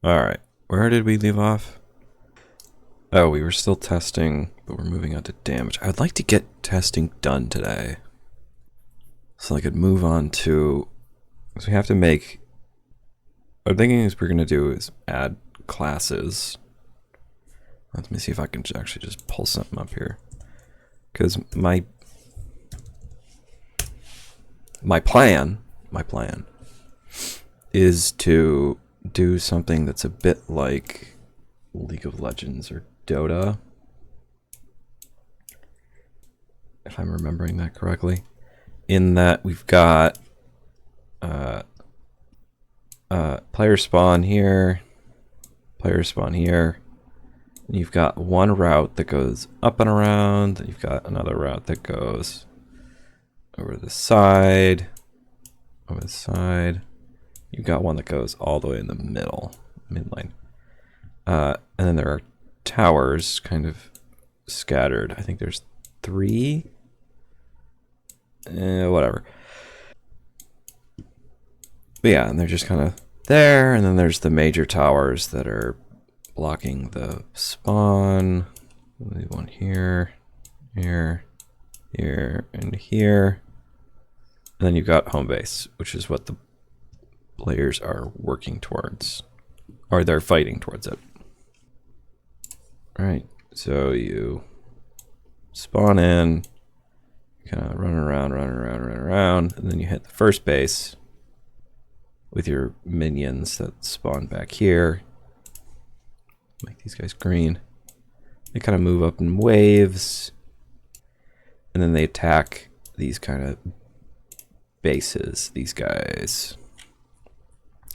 Alright, where did we leave off? Oh, we were still testing, but we're moving on to damage. I would like to get testing done today. So I could move on to... So we have to make... What I'm thinking is we're going to do is add classes. Let me see if I can actually just pull something up here. Because my plan is to do something that's a bit like League of Legends or Dota, if I'm remembering that correctly, in that we've got player spawn here, and you've got one route that goes up and around, and you've got another route that goes over the side, you've got one that goes all the way in the middle, midline. And then there are towers kind of scattered. I think there's 3. Whatever. But yeah, and they're just kind of there, and then there's the major towers that are blocking the spawn. One here, here, here, and here. And then you've got home base, which is what the players are working towards, or they're fighting towards it. All right, so you spawn in, kind of run around, and then you hit the first base with your minions that spawn back here. Make these guys green. They kind of move up in waves, and then they attack these kind of bases, these guys.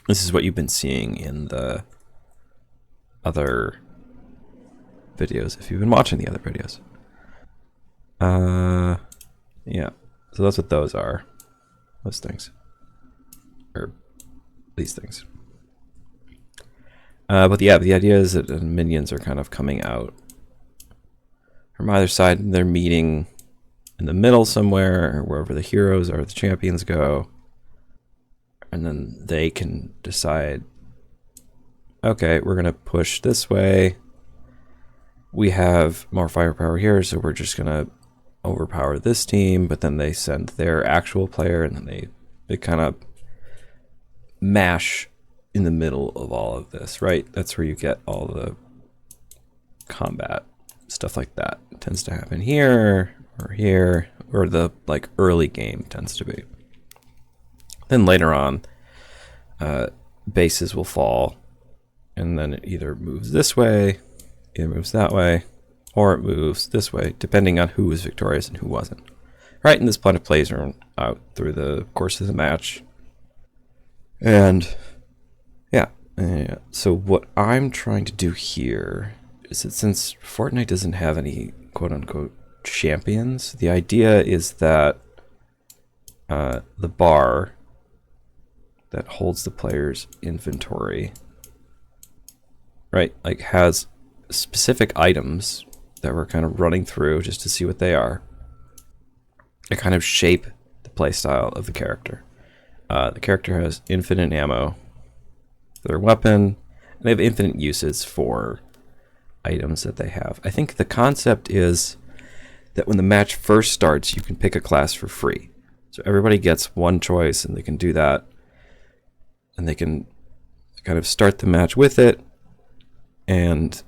This is what you've been seeing in the other videos, if you've been watching the other videos. Yeah, so that's what those are. Those things. Or these things. But yeah, the idea is that the minions are kind of coming out from either side, and they're meeting in the middle somewhere, or wherever the heroes or the champions go. And then they can decide, okay, we're going to push this way. We have more firepower here, so we're just going to overpower this team. But then they send their actual player, and then they kind of mash in the middle of all of this, right? That's where you get all the combat, stuff like that. It tends to happen here, or the like early game tends to be. Then later on, bases will fall, and then it either moves this way, it moves that way, or it moves this way, depending on who was victorious and who wasn't. Right, and this plan of plays are out through the course of the match. And yeah, so what I'm trying to do here is that since Fortnite doesn't have any quote-unquote champions, the idea is that the bar that holds the player's inventory, right, like has specific items that we're kind of running through just to see what they are. They kind of shape the playstyle of the character. The character has infinite ammo for their weapon, and they have infinite uses for items that they have. I think the concept is that when the match first starts, you can pick a class for free. So everybody gets one choice, and they can do that. And they can kind of start the match with it, and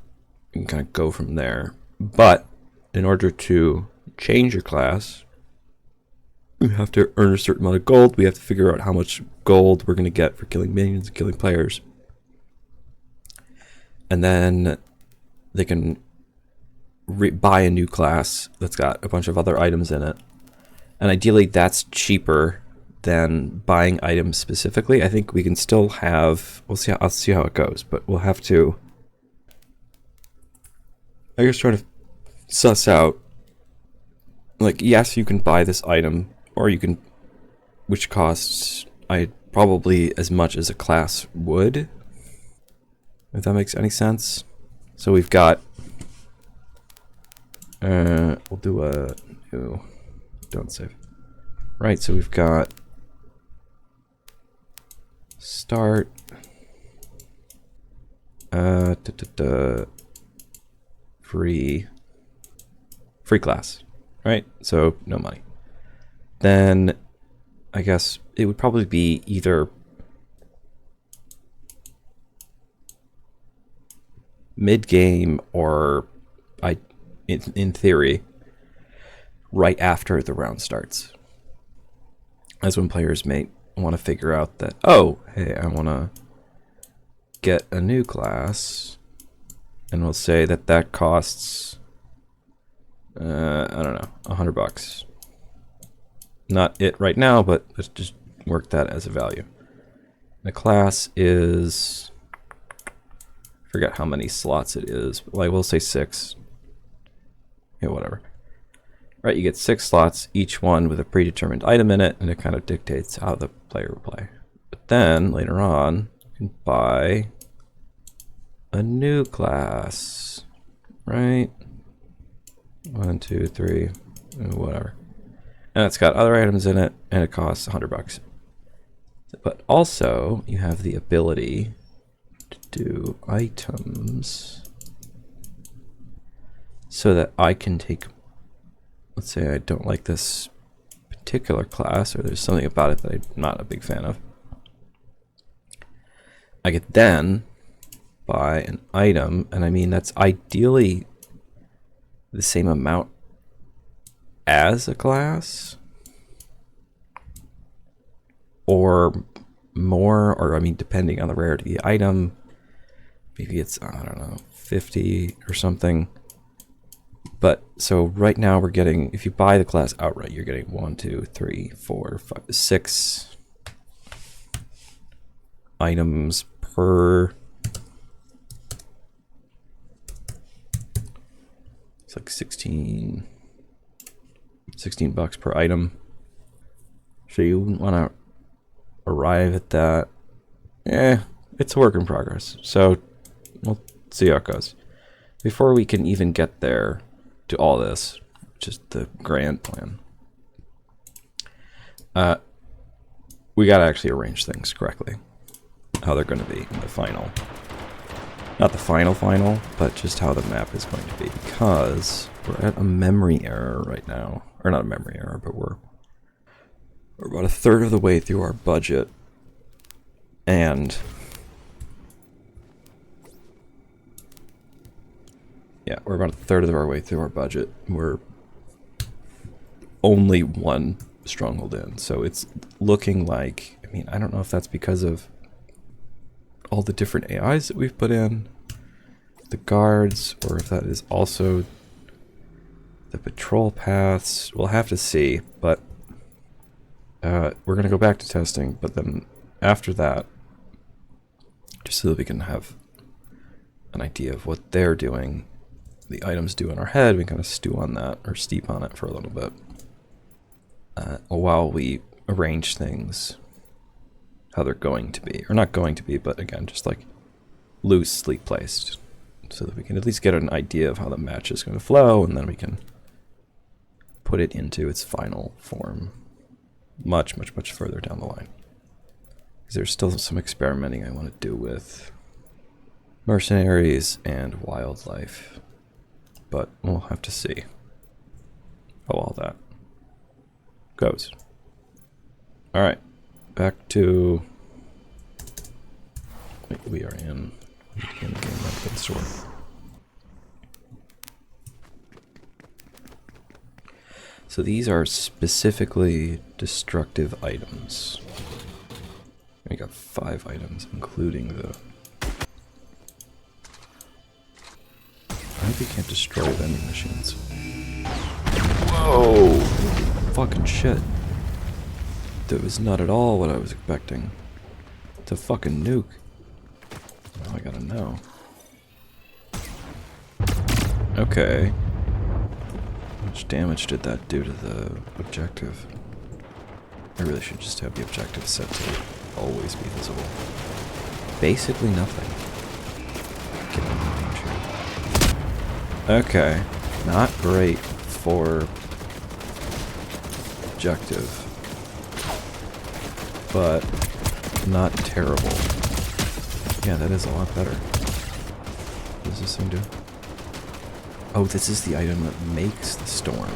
you can kind of go from there. But in order to change your class, we have to earn a certain amount of gold. We have to figure out how much gold we're going to get for killing minions and killing players. And then they can buy a new class that's got a bunch of other items in it. And ideally, that's cheaper than buying items specifically. I think we can still have... I'll see how it goes, but we'll have to... I guess try to suss out... Like, yes, you can buy this item, or you can... Which costs probably as much as a class would. If that makes any sense. So we've got... we'll do a new... Don't save. Right, so we've got... Start. free class, right? So no money. Then I guess it would probably be either mid-game or in theory right after the round starts. As when players may want to figure out that, oh, hey, I want to get a new class, and we'll say that costs I don't know, $100. Not it right now, but let's just work that as a value. The class is, forget how many slots it is. Well, I will say 6. Yeah, whatever. Right, you get 6 slots, each one with a predetermined item in it, and it kind of dictates how the player will play. But then later on, you can buy a new class, right? 1, 2, 3, whatever. And it's got other items in it, and it costs $100. But also, you have the ability to do items so that I can take, let's say I don't like this particular class, or there's something about it that I'm not a big fan of. I could then buy an item, and I mean that's ideally the same amount as a class, or more, or I mean depending on the rarity of the item, maybe it's, I don't know, 50 or something. But so right now we're getting, if you buy the class outright, you're getting 1, 2, 3, 4, 5, 6 items per, it's like 16 bucks per item. So you wouldn't want to arrive at that. It's a work in progress. So we'll see how it goes. Before we can even get there to all this, which is the grand plan, we got to actually arrange things correctly. How they're going to be in the final. Not the final, but just how the map is going to be. Because we're at a memory error right now. Or not a memory error, but we're about a third of the way through our budget. And yeah, we're about a third of our way through our budget. We're only one stronghold in. So it's looking like, I mean, I don't know if that's because of all the different AIs that we've put in, the guards, or if that is also the patrol paths. We'll have to see, but we're going to go back to testing, but then after that, just so that we can have an idea of what they're doing, the items do in our head, we kind of stew on that, or steep on it for a little bit, while we arrange things how they're going to be, or not going to be, but again, just like loosely placed, so that we can at least get an idea of how the match is going to flow, and then we can put it into its final form much further down the line. Because there's still some experimenting I want to do with mercenaries and wildlife, but we'll have to see how all that goes. All right. Back to, we are in the game rental store. So these are specifically destructive items. We got 5 items, including the, I hope you can't destroy vending machines. Whoa! Fucking shit. That was not at all what I was expecting. It's a fucking nuke. Now I gotta know. Okay. How much damage did that do to the objective? I really should just have the objective set to always be visible. Basically nothing. Okay. Not great for objective, but not terrible. Yeah, that is a lot better. What does this thing do? Oh, this is the item that makes the storm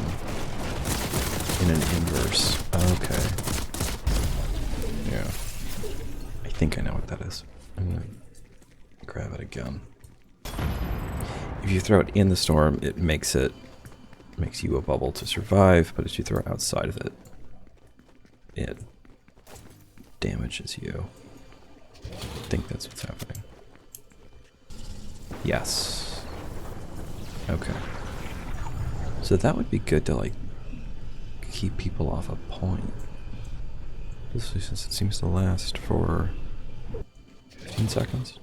in an inverse. Okay. Yeah. I think I know what that is. I'm gonna grab it again. If you throw it in the storm, it makes you a bubble to survive, but as you throw it outside of it, it damages you. I think that's what's happening. Yes. Okay. So that would be good to, like, keep people off a point. Especially since it seems to last for 15 seconds.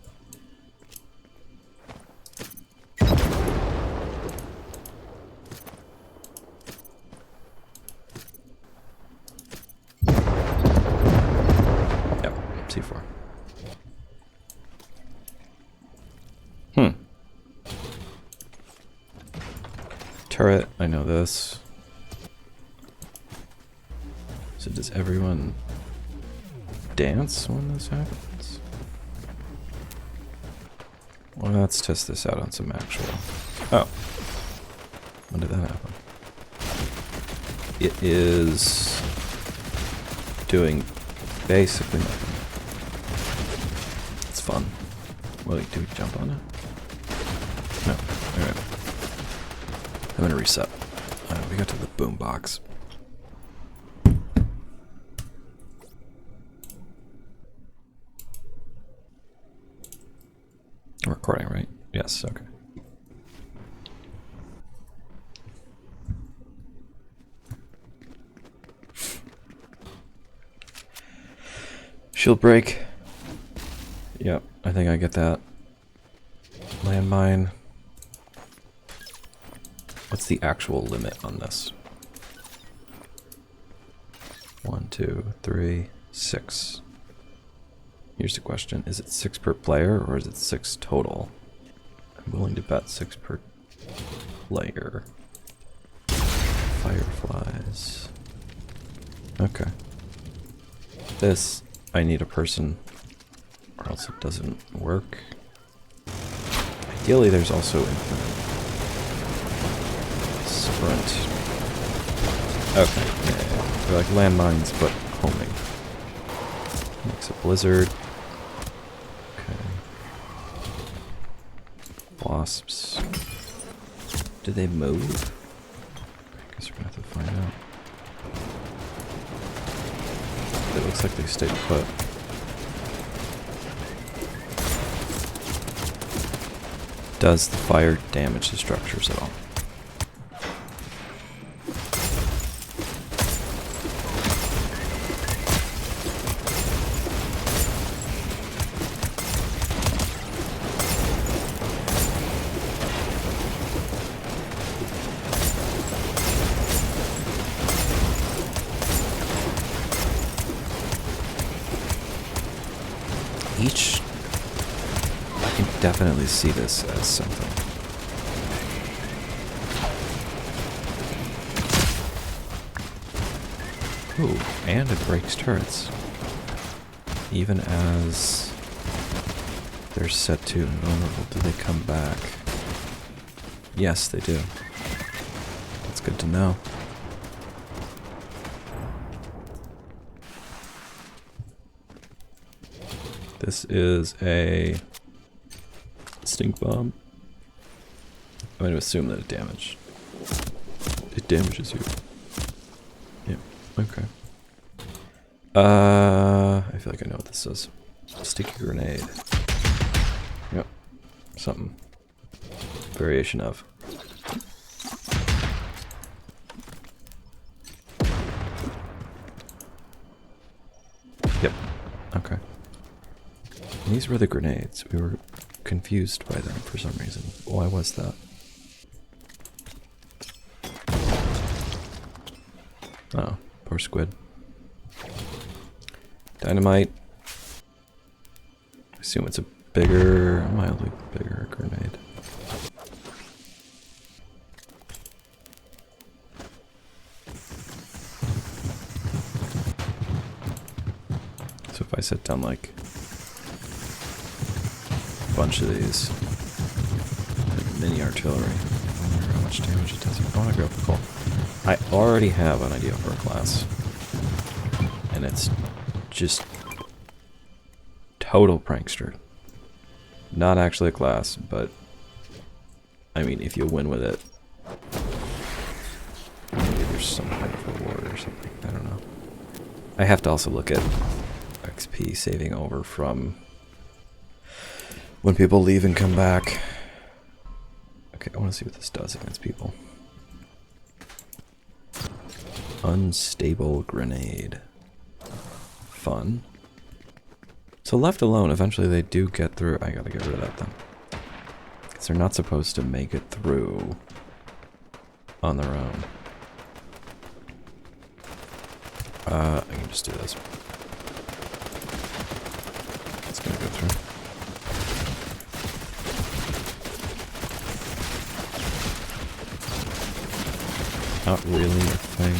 Yep, C4. Turret, I know this. So does everyone dance when this happens? Well, let's test this out on some actual... Oh. When did that happen? It is doing basically nothing. It's fun. Wait, do we jump on it? No. Alright. I'm gonna reset. We got to the boom box. I'm recording, right? Yes, okay. Shield break. Yep, I think I get that. Landmine. What's the actual limit on this? 1, 2, 3, 6. Here's the question. Is it 6 per player or is it 6 total? I'm willing to bet 6 per player. Fireflies. Okay. This, I need a person or else it doesn't work. Ideally there's also infinite sprint. Okay, yeah. They're like landmines but homing. Makes a blizzard. Okay. Wasps. Do they move? I guess we're gonna have to find out. It looks like they stayed put. Does the fire damage the structures at all? Each, I can definitely see this as something. Ooh, and it breaks turrets. Even as they're set to invulnerable, do they come back? Yes, they do. That's good to know. This is a stink bomb. I'm going to assume that it damages you. Yep, okay. I feel like I know what this is. Sticky grenade. Yep, something. Variation of. Yep, okay. And these were the grenades. We were confused by them for some reason. Why was that? Oh, poor squid. Dynamite. I assume it's a bigger, mildly bigger grenade. So if I set down like a bunch of these, mini artillery. I wonder how much damage it does. I want to go for coal. I already have an idea for a class. And it's just total prankster. Not actually a class, but I mean, if you win with it, maybe there's some kind of reward or something. I don't know. I have to also look at XP saving over from when people leave and come back. Okay, I want to see what this does against people. Unstable grenade. Fun. So left alone, eventually they do get through. I gotta get rid of that then. Because they're not supposed to make it through on their own. I can just do this. It's gonna go through. Not really a thing.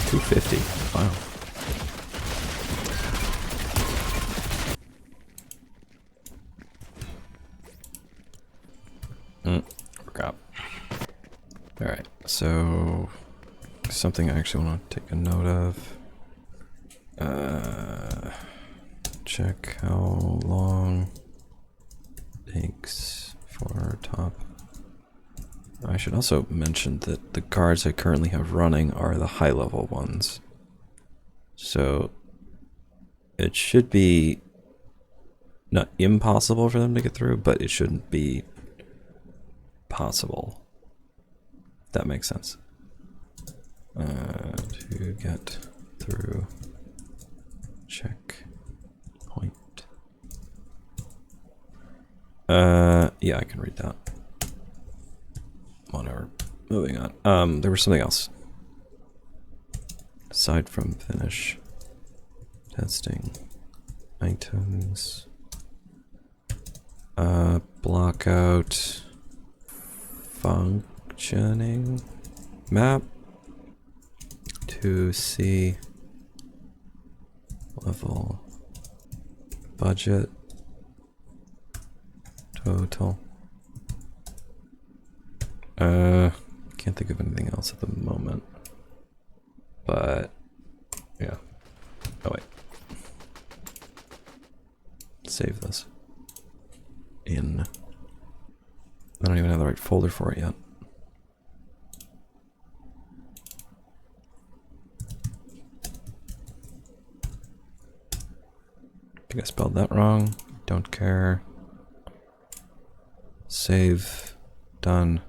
$250. Wow. Work out. Alright, so something I actually want to take a note of. Check how long it takes for top. I should also mention that the cards I currently have running are the high level ones. So it should be not impossible for them to get through, but it shouldn't be possible. If that makes sense. To get through checkpoint. Yeah, I can read that. Whatever. Moving on. There was something else. Aside from finish. Testing. Items. Block out. Functioning. Map. To see. Level. Budget. Total. Can't think of anything else at the moment. But, yeah. Oh, wait. Save this. In. I don't even have the right folder for it yet. I think I spelled that wrong. Don't care. Save. Done.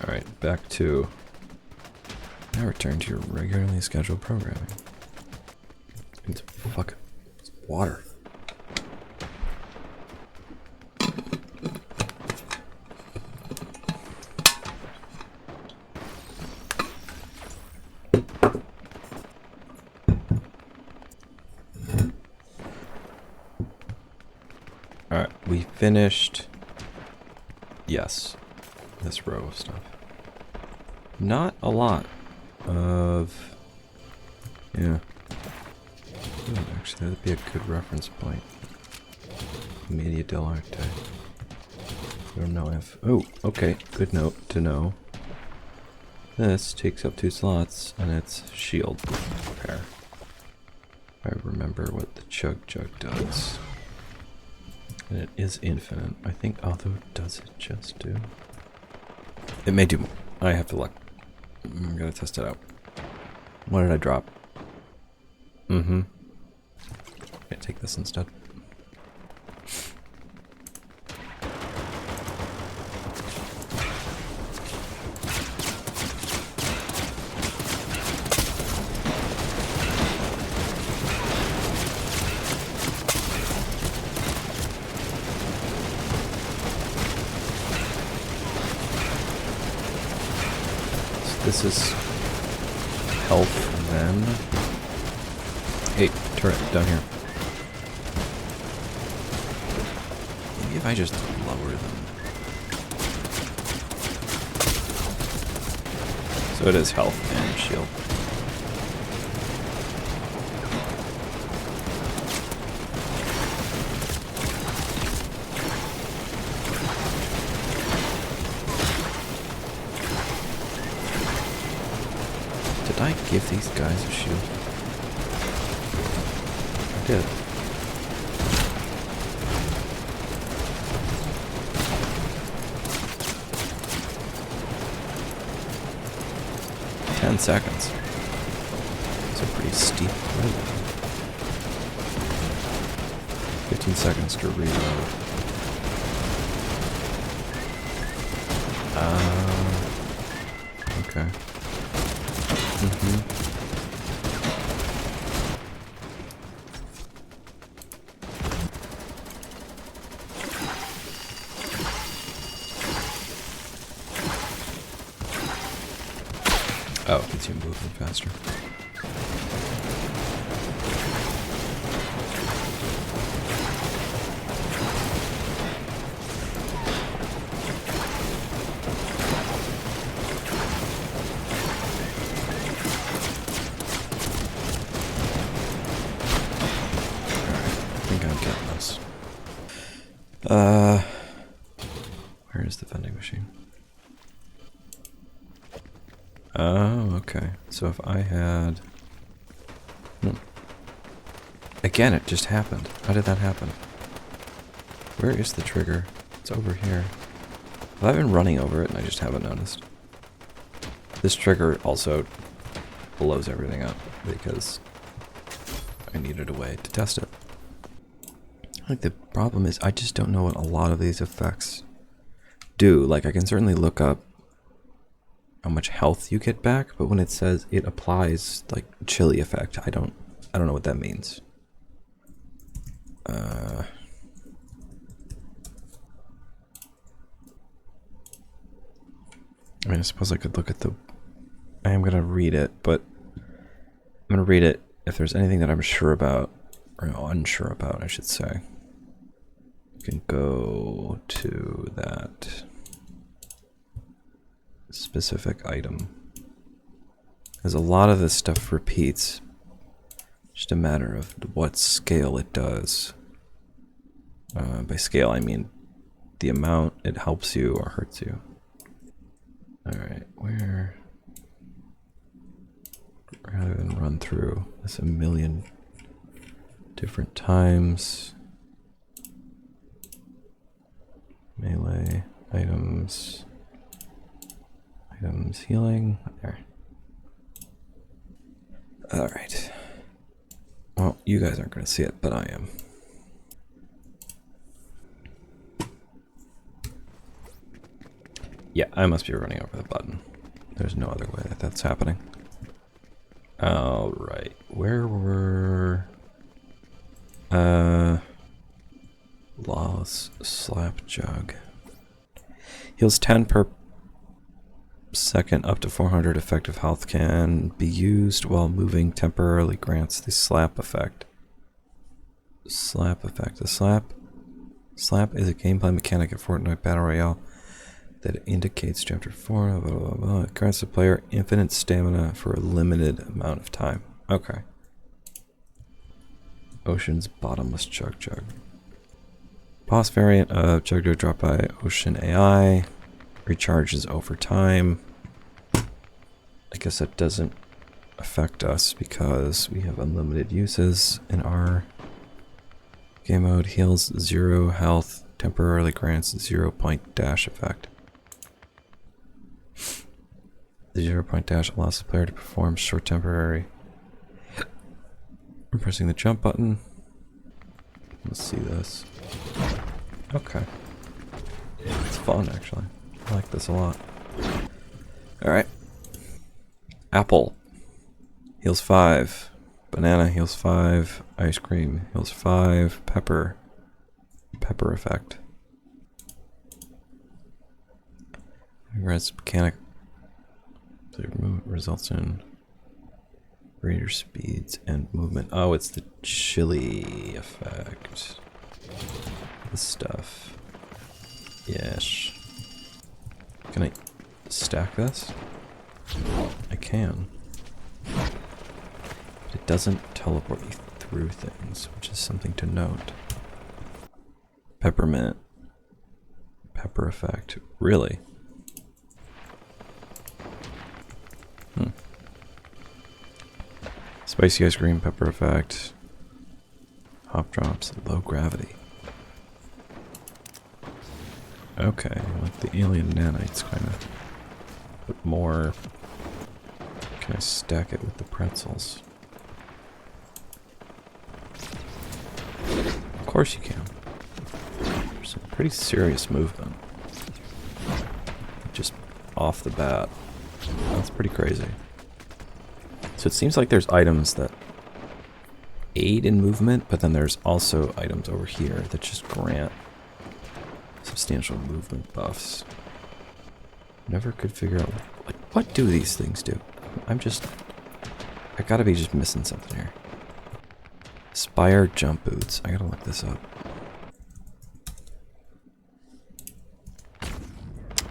Alright, back to... Now return to your regularly scheduled programming. It's fucking water. Alright, we finished... Yes. This row of stuff. Not a lot of... Yeah. Ooh, actually, that'd be a good reference point. Media del Arte. I don't know if... Oh, okay. Good note to know. This takes up 2 slots, and it's shield repair. I remember what the Chug Jug does. And it is infinite. I think, although, does it just do? It may do more. I have to look. I'm gonna test it out. What did I drop? Mm-hmm. Okay, take this instead. This is health then. Hey, turret, down here. Maybe if I just lower them. So it is health and shield. Did I give these guys a shield? I did. Seconds. It's a pretty steep reload. 15 seconds to reload. Okay. Oh, it gets you moving faster. I think I'm getting this. Where is the vending machine? Oh, okay. So if I had... Again, it just happened. How did that happen? Where is the trigger? It's over here. Have I been running over it and I just haven't noticed? This trigger also blows everything up because I needed a way to test it. I think the problem is I just don't know what a lot of these effects do. Like, I can certainly look up how much health you get back, but when it says it applies like chili effect, I don't know what that means. I mean, I suppose I could look at the... I am going to read it, but I'm going to read it if there's anything that I'm sure about, or no, unsure about, I should say. You can go to that specific item. Because a lot of this stuff repeats. Just a matter of what scale it does. By scale, I mean the amount it helps you or hurts you. Alright, where... Rather than run through this a million different times. Melee, items... Items, healing, there. Alright. Well, you guys aren't going to see it, but I am. Yeah, I must be running over the button. There's no other way that that's happening. Alright, where were... Lawless Slap Jug. Heals 10 per second, up to 400 effective health, can be used while moving, temporarily grants the slap effect. Slap effect. The slap is a gameplay mechanic in Fortnite Battle Royale that indicates chapter 4, blah, blah, blah. It grants the player infinite stamina for a limited amount of time. Okay. Ocean's Bottomless Chug Jug. Boss variant of Chug Jug dropped by Ocean AI. Recharges over time. I guess that doesn't affect us because we have unlimited uses in our game mode. Heals 0 health, temporarily grants 0-point dash effect. The 0-point dash allows the player to perform short temporary. I'm pressing the jump button. Let's see this. Okay. It's fun, actually. I like this a lot. Alright. Apple heals 5. Banana heals 5. Ice cream heals 5. Pepper. Pepper effect. Res mechanic. Results in greater speeds and movement. Oh, it's the chili effect. This stuff. Yes. Can I stack this? I can. But it doesn't teleport me through things, which is something to note. Peppermint. Pepper effect. Really? Spicy ice cream, pepper effect. Hop drops, low gravity. Okay, like the alien nanites kind of. But more. Can I stack it with the pretzels? Of course you can. There's some pretty serious movement. Just off the bat. That's pretty crazy. So it seems like there's items that aid in movement, but then there's also items over here that just grant substantial movement buffs. Never could figure out what do these things do. I gotta be just missing something here. Spire jump boots. I gotta look this up.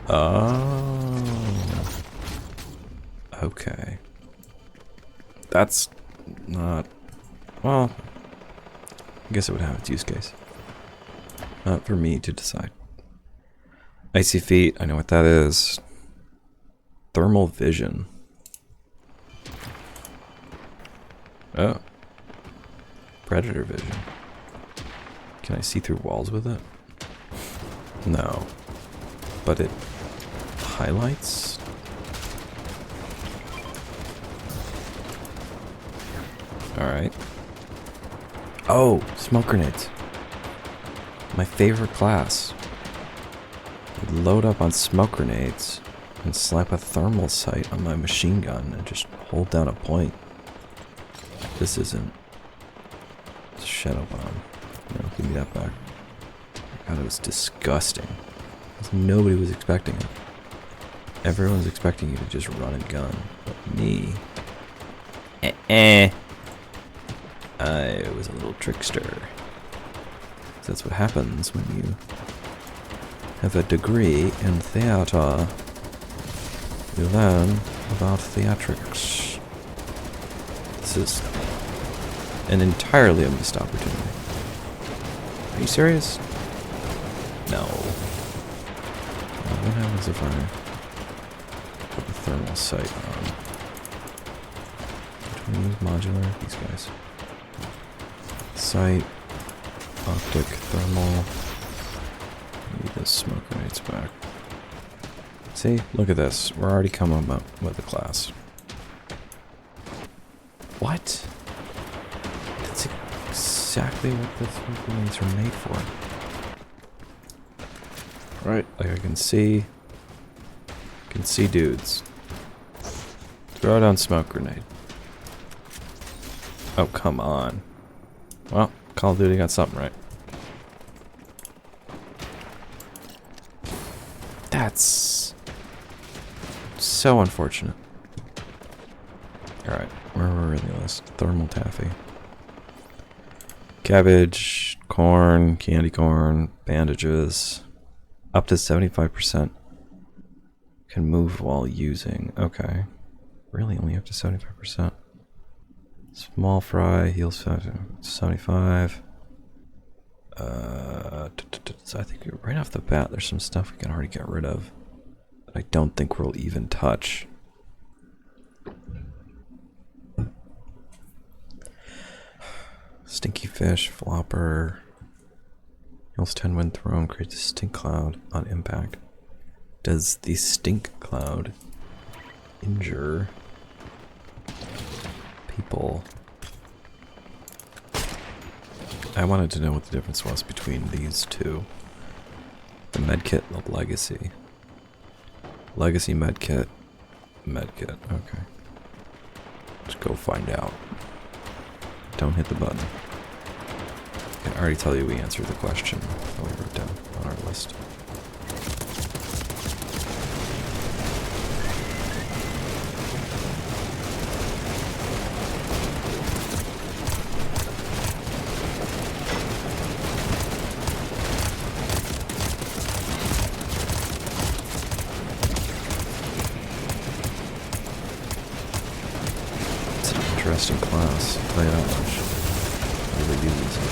Oh. Okay. That's not... Well, I guess it would have its use case. Not for me to decide. Icy feet, I know what that is. Thermal vision. Oh. Predator vision. Can I see through walls with it? No. But it highlights? Alright. Oh, smoke grenades. My favorite class. I'd load up on smoke grenades and slap a thermal sight on my machine gun and just hold down a point. This isn't... It's a shadow bomb. No, give me that back. God, it was disgusting. Nobody was expecting it. Everyone's expecting you to just run and gun. But me... I was a little trickster. That's what happens when you have a degree in theater. You learn about theatrics. This is an entirely missed opportunity. Are you serious? No. What happens if I put the thermal sight on? Which one is modular? These guys. Sight, optic, thermal. Need the smoke grenades back. See, look at this. We're already coming up with a class. What? That's exactly what the smoke grenades are made for. Right, like I can see dudes. Throw down smoke grenade. Oh, come on. Well, Call of Duty got something right. That's so unfortunate. Alright, where were we in the list? Thermal taffy. Cabbage, corn, candy corn, bandages. Up to 75% can move while using. Okay. Really only up to 75%. Small fry, heals 75. So I think right off the bat there's some stuff we can already get rid of that I don't think we'll even touch. Stinky fish, flopper. Heals 10 when thrown, creates a stink cloud on impact. Does the stink cloud injure people? I wanted to know what the difference was between these two. The medkit and the legacy. Legacy medkit. Medkit, okay. Let's go find out. Don't hit the button. I can already tell you we answered the question that we wrote down on our list. interesting class, I'll tell you that much. Really uses it.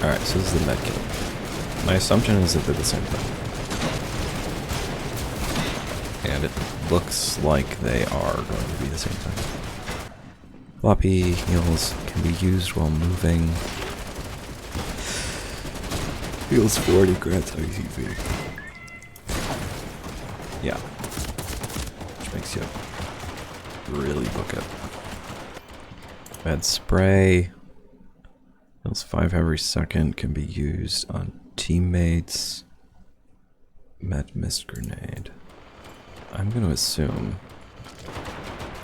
Alright, so this is the medkit. My assumption is that they're the same thing. And it looks like they are going to be the same thing. Floppy heals can be used while moving. Heals 40, grants ICV. Yeah. Which makes you really book it. Med spray. Heals 5 every second, can be used on teammates. Med mist grenade. I'm going to assume...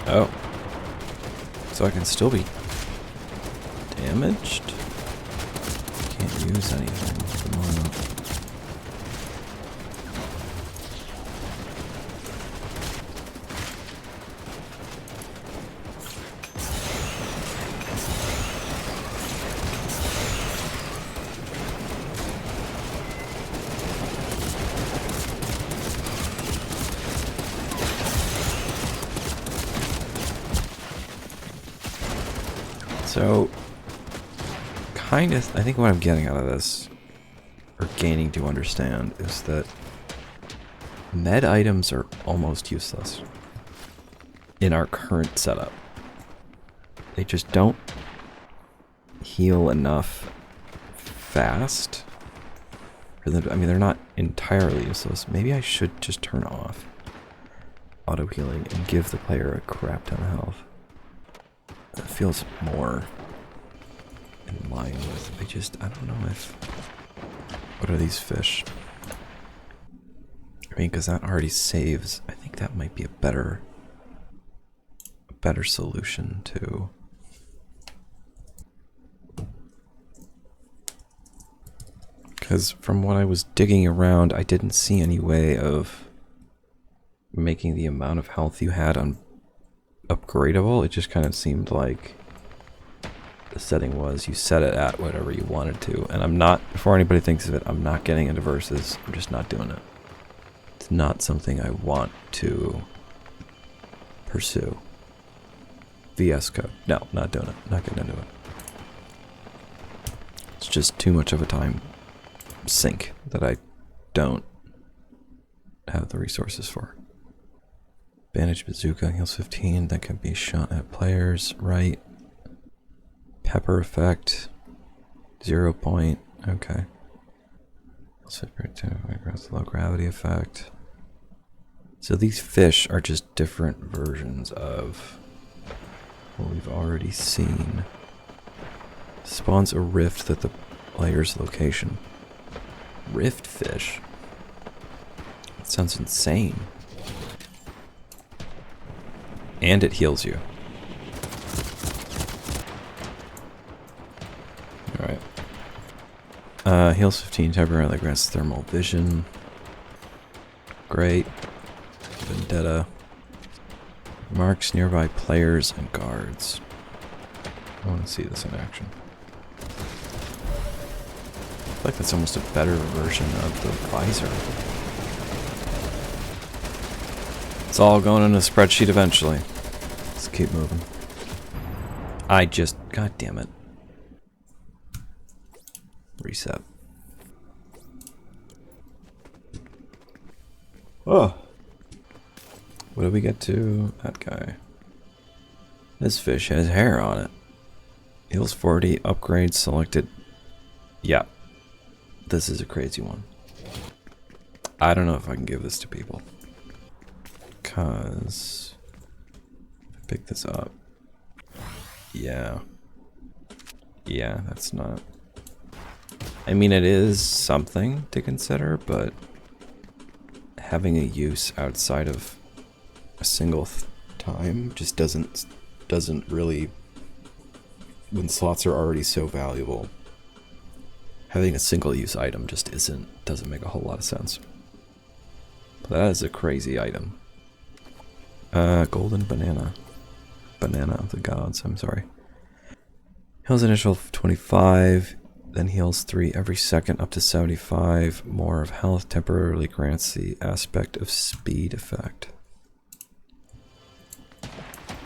Oh. So I can still be damaged? Can't use anything at the moment. So, kind of, I think what I'm getting out of this, or gaining to understand, is that med items are almost useless in our current setup. They just don't heal enough fast. For them to, I mean, they're not entirely useless. Maybe I should just turn off auto healing and give the player a crap ton of health. That feels more in line with, I don't know if, what are these fish? I mean, because that already saves, I think that might be a better solution to. Because from what I was digging around, I didn't see any way of making the amount of health you had on upgradable. It just kind of seemed like the setting was you set it at whatever you wanted to, and I'm not, before anybody thinks of it, I'm not getting into versus. I'm just not doing it. It's not something I want to pursue. VS Code, no, not doing it, not getting into it. It's just too much of a time sink that I don't have the resources for. Bandage bazooka heals 15, that can be shot at players, right? Pepper effect, 0 point, okay. Low gravity effect. So these fish are just different versions of what we've already seen. Spawns a rift at the player's location. Rift fish? That sounds insane. And it heals you. Alright. Heals 15, temporarily grants thermal vision. Great. Vendetta. Marks nearby players and guards. I want to see this in action. I feel like that's almost a better version of the visor. It's all going in a spreadsheet eventually. Let's keep moving. God damn it. Reset. Oh. What did we get to? That guy. This fish has hair on it. Heals 40, upgrade selected. Yeah. This is a crazy one. I don't know if I can give this to people. Because pick this up. Yeah. Yeah, that's not. I mean, it is something to consider, but having a use outside of a single time just doesn't really, when slots are already so valuable, having a single use item just doesn't make a whole lot of sense. But that is a crazy item. Golden banana. Banana of the gods, I'm sorry. Heals initial 25, then heals 3 every second up to 75. More of health temporarily grants the aspect of speed effect.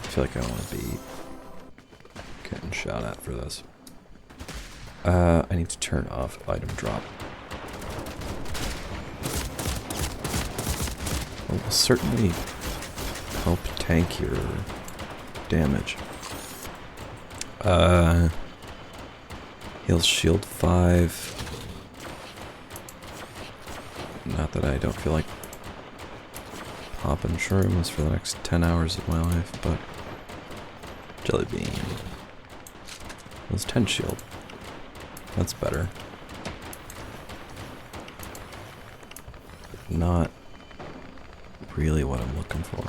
I feel feel like I want to be getting shot at for this. I need to turn off item drop. It will certainly help tank your damage. Heals shield 5. Not that I don't feel like popping shrooms for the next 10 hours of my life, but jelly bean. It was 10 shield. That's better. Not really what I'm looking for.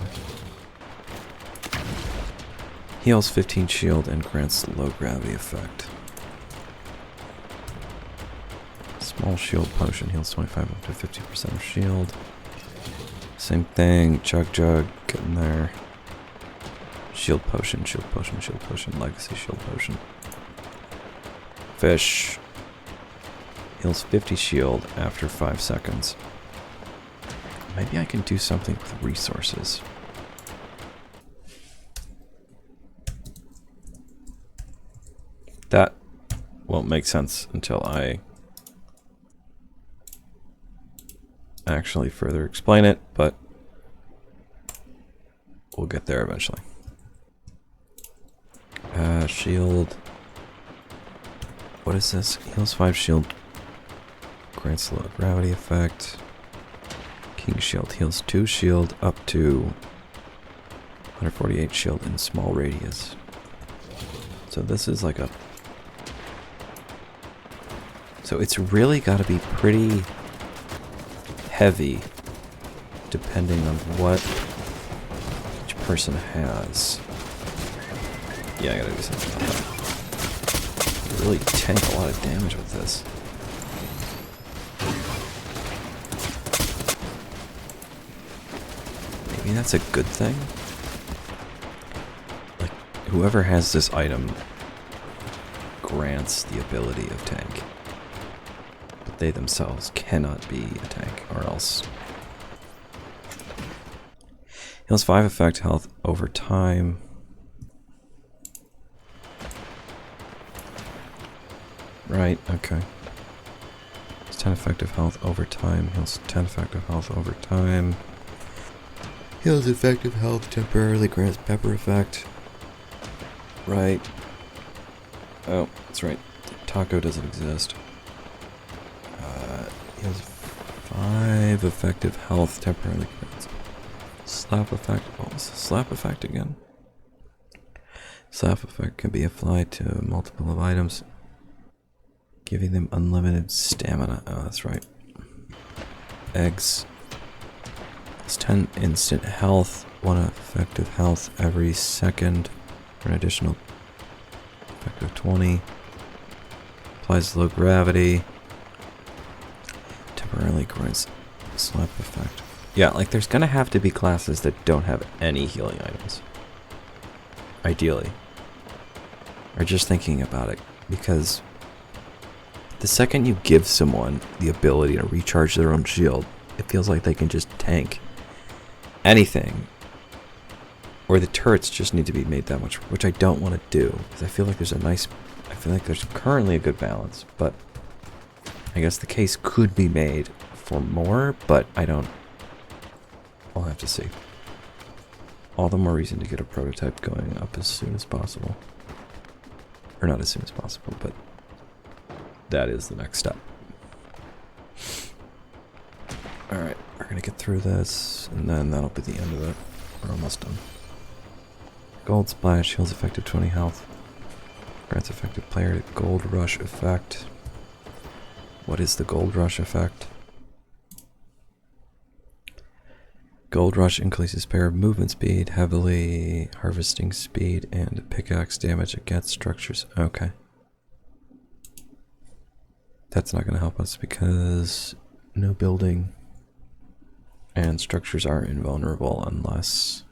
Heals 15 shield and grants low gravity effect. Small shield potion heals 25 up to 50% of shield. Same thing, chug jug, getting there. Shield potion, shield potion, shield potion, legacy shield potion. Fish heals 50 shield after 5 seconds. Maybe I can do something with resources. That won't make sense until I actually further explain it, but we'll get there eventually. Shield. What is this? Heals 5 shield. Grants low gravity effect. King shield heals 2 shield up to 148 shield in small radius. So this is like a... So it's really got to be pretty heavy depending on what each person has. Yeah, I gotta do something about that. Really tank a lot of damage with this. Maybe that's a good thing? Like, whoever has this item grants the ability of tank. But they themselves cannot be a tank, or else. Heals 5 effect health over time. Right, okay. It's 10 effective health over time. Heals 10 effective health over time. Heals effective health temporarily, grants pepper effect. Right. Oh, that's right. Taco doesn't exist. Heals 5 effective health temporarily grants. Slap effect. What was the slap effect again? Slap effect can be applied to multiple of items, giving them unlimited stamina. Oh, that's right. Eggs. It's 10 instant health, 1 effective health every second for an additional effective 20. Applies low gravity. Temporarily grants slap effect. Yeah, like there's gonna have to be classes that don't have any healing items. Ideally. Or just thinking about it, because the second you give someone the ability to recharge their own shield, it feels like they can just tank anything. Or the turrets just need to be made that much, which I don't want to do, because I feel like there's currently a good balance, but I guess the case could be made for more, but I'll have to see. All the more reason to get a prototype going up as soon as possible. Or not as soon as possible, but that is the next step. Alright, we're gonna get through this, and then that'll be the end of it. We're almost done. Gold Splash heals effective 20 health. Grants effective player Gold Rush effect. What is the Gold Rush effect? Gold Rush increases player movement speed, heavily harvesting speed, and pickaxe damage against structures. Okay. That's not going to help us because no building and structures are invulnerable unless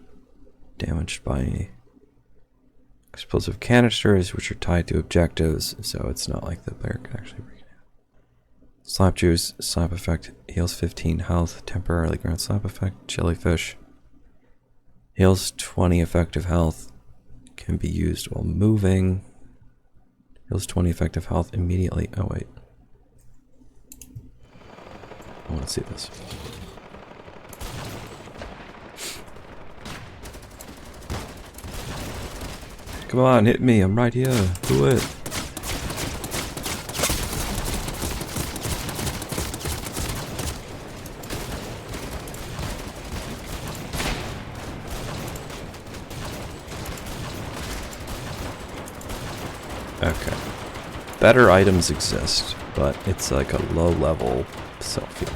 damaged by explosive canisters, which are tied to objectives, so it's not like the player can actually break it out. Slap Juice, slap effect, heals 15 health, temporarily grants slap effect. Jellyfish heals 20 effective health, can be used while moving. Heals 20 effective health immediately. Oh, wait. I want to see this. Come on, hit me. I'm right here. Do it. Okay. Better items exist, but it's like a low-level self-heal.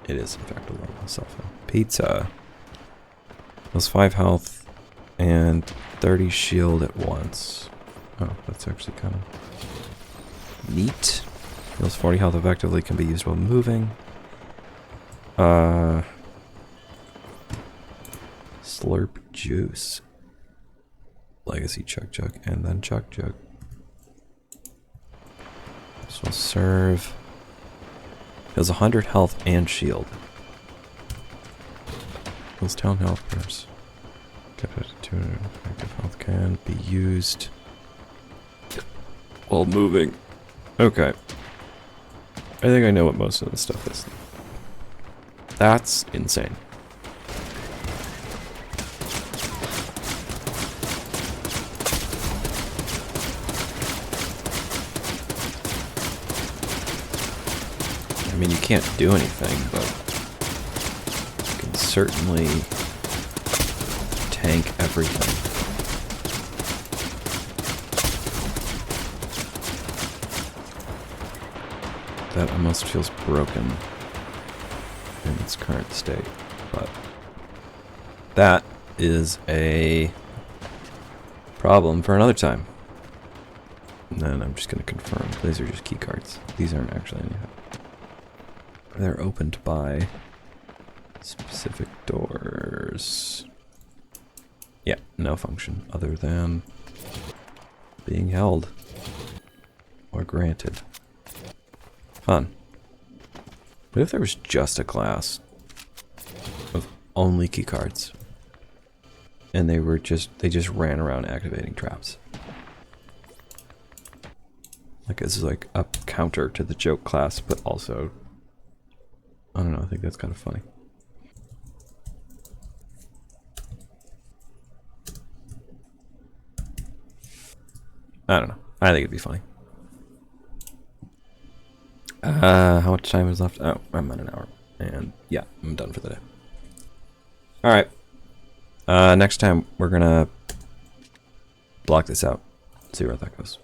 It is, in fact, a low-level self-heal. Pizza. Plus 5 health and 30 shield at once. Oh, that's actually kind of neat. Heals 40 health effectively, can be used while moving. Slurp juice. Legacy Chug Jug, and then Chug Jug. This will serve. Heals 100 health and shield. Heals town health burst. Get it to 200 effective health, can be used while moving. Okay. I think I know what most of this stuff is. That's insane. I mean, you can't do anything, but you can certainly tank everything. That almost feels broken in its current state, but that is a problem for another time. And then I'm just going to confirm. These are just key cards. These aren't actually anything. They're opened by specific doors. Yeah, no function other than being held or granted. Fun. What if there was just a class of only key cards and they just ran around activating traps? Like this is like a counter to the joke class, but also I don't know, I think that's kind of funny. I don't know. I think it'd be funny. How much time is left? Oh, I'm at an hour. And yeah, I'm done for the day. Alright. Next time we're gonna block this out. See where that goes.